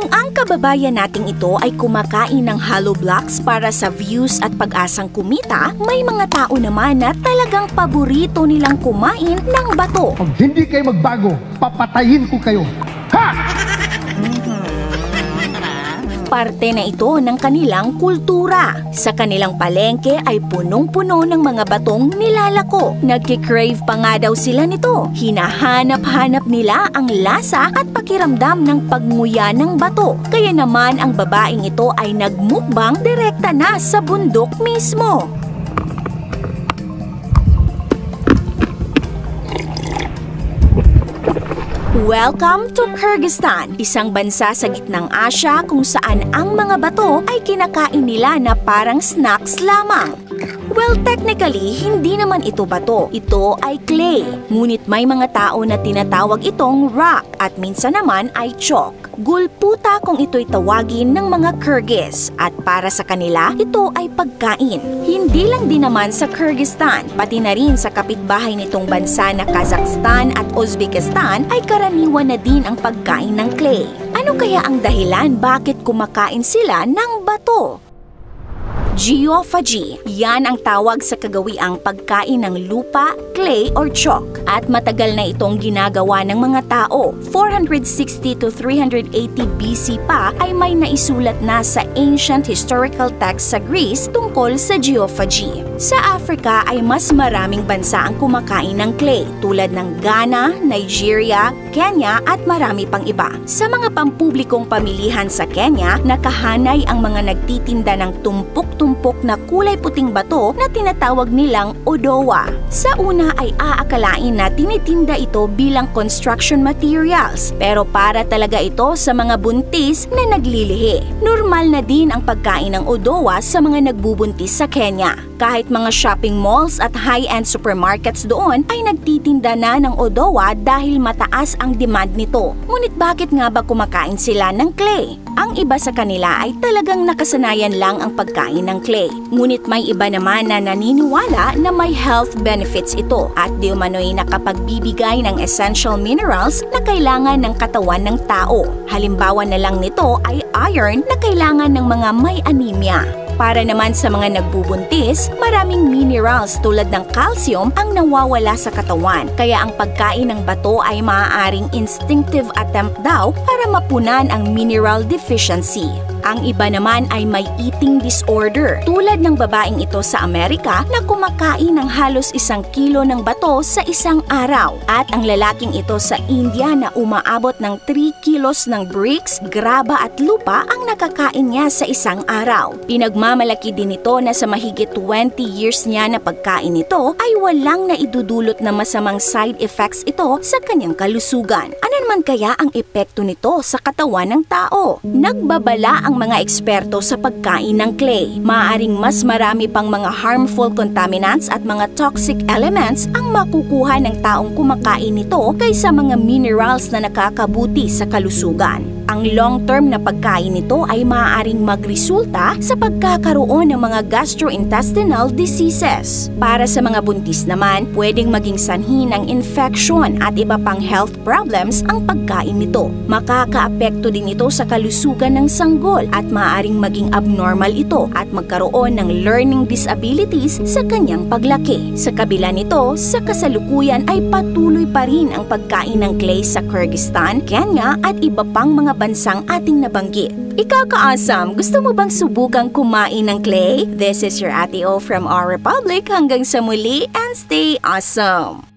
Kung ang kababayan nating ito ay kumakain ng hollow blocks para sa views at pag-asang kumita, may mga tao naman na talagang paborito nilang kumain ng bato. Pag hindi kayo magbago, papatayin ko kayo. Ha! Parte na ito ng kanilang kultura. Sa kanilang palengke ay punong-puno ng mga batong nilalako. Nagki-crave pa nga daw sila nito. Hinahanap-hanap nila ang lasa at pakiramdam ng pagnguya ng bato. Kaya naman ang babaeng ito ay nagmukbang direkta na sa bundok mismo. Welcome to Kyrgyzstan, isang bansa sa gitnang Asya kung saan ang mga bato ay kinakain nila na parang snacks lamang. Well, technically, hindi naman ito bato. Ito ay clay. Ngunit may mga tao na tinatawag itong rock at minsan naman ay chalk. Gulputa kung ito'y tawagin ng mga Kyrgyz at para sa kanila, ito ay pagkain. Hindi lang din naman sa Kyrgyzstan, pati na rin sa kapitbahay nitong bansa na Kazakhstan at Uzbekistan ay karaniwan na din ang pagkain ng clay. Ano kaya ang dahilan bakit kumakain sila ng bato? Geophagy. Yan ang tawag sa kagawiang pagkain ng lupa, clay or chalk. At matagal na itong ginagawa ng mga tao. 460 to 380 BC pa ay may naisulat na sa ancient historical text sa Greece tungkol sa geophagy. Sa Africa ay mas maraming bansa ang kumakain ng clay tulad ng Ghana, Nigeria, Kenya at marami pang iba. Sa mga pampublikong pamilihan sa Kenya, nakahanay ang mga nagtitinda ng tumpok-tumpok na kulay puting bato na tinatawag nilang odowa. Sa una ay aakalain na tinitinda ito bilang construction materials, pero para talaga ito sa mga buntis na naglilihi. Normal na din ang pagkain ng odowa sa mga nagbubuntis sa Kenya. Kahit mga shopping malls at high-end supermarkets doon ay nagtitinda na ng odowa dahil mataas ang demand nito. Ngunit bakit nga ba kumakain sila ng clay? Ang iba sa kanila ay talagang nakasanayan lang ang pagkain ng clay. Ngunit may iba naman na naniniwala na may health benefits ito at di umano'y nakapagbibigay ng essential minerals na kailangan ng katawan ng tao. Halimbawa na lang nito ay iron na kailangan ng mga may anemia. Para naman sa mga nagbubuntis, maraming minerals tulad ng calcium ang nawawala sa katawan. Kaya ang pagkain ng bato ay maaaring instinctive attempt daw para mapunan ang mineral deficiency. Ang iba naman ay may eating disorder, tulad ng babaeng ito sa Amerika na kumakain ng halos 1 kilo ng bato sa isang araw. At ang lalaking ito sa India na umaabot ng 3 kilos ng bricks, graba at lupa ang nakakain niya sa isang araw. Pinagmamalaki din ito na sa mahigit 20 years niya na pagkain nito ay walang naidudulot na masamang side effects ito sa kanyang kalusugan. Ano naman kaya ang epekto nito sa katawan ng tao? Nagbabala ang mga eksperto sa pagkain ng clay. Maaaring mas marami pang mga harmful contaminants at mga toxic elements ang makukuha ng taong kumakain nito kaysa mga minerals na nakakabuti sa kalusugan. Ang long-term na pagkain nito ay maaaring magresulta sa pagkakaroon ng mga gastrointestinal diseases. Para sa mga buntis naman, pwedeng maging sanhi ng infection at iba pang health problems ang pagkain nito. Makakaapekto din ito sa kalusugan ng sanggol at maaaring maging abnormal ito at magkaroon ng learning disabilities sa kanyang paglaki. Sa kabila nito, sa kasalukuyan ay patuloy pa rin ang pagkain ng clay sa Kyrgyzstan, Kenya at iba pang mga bansang ating nabanggit. Ikaw ka-awesome, gusto mo bang subukang kumain ng clay? This is your Ate O from our Republic. Hanggang sa muli and stay awesome!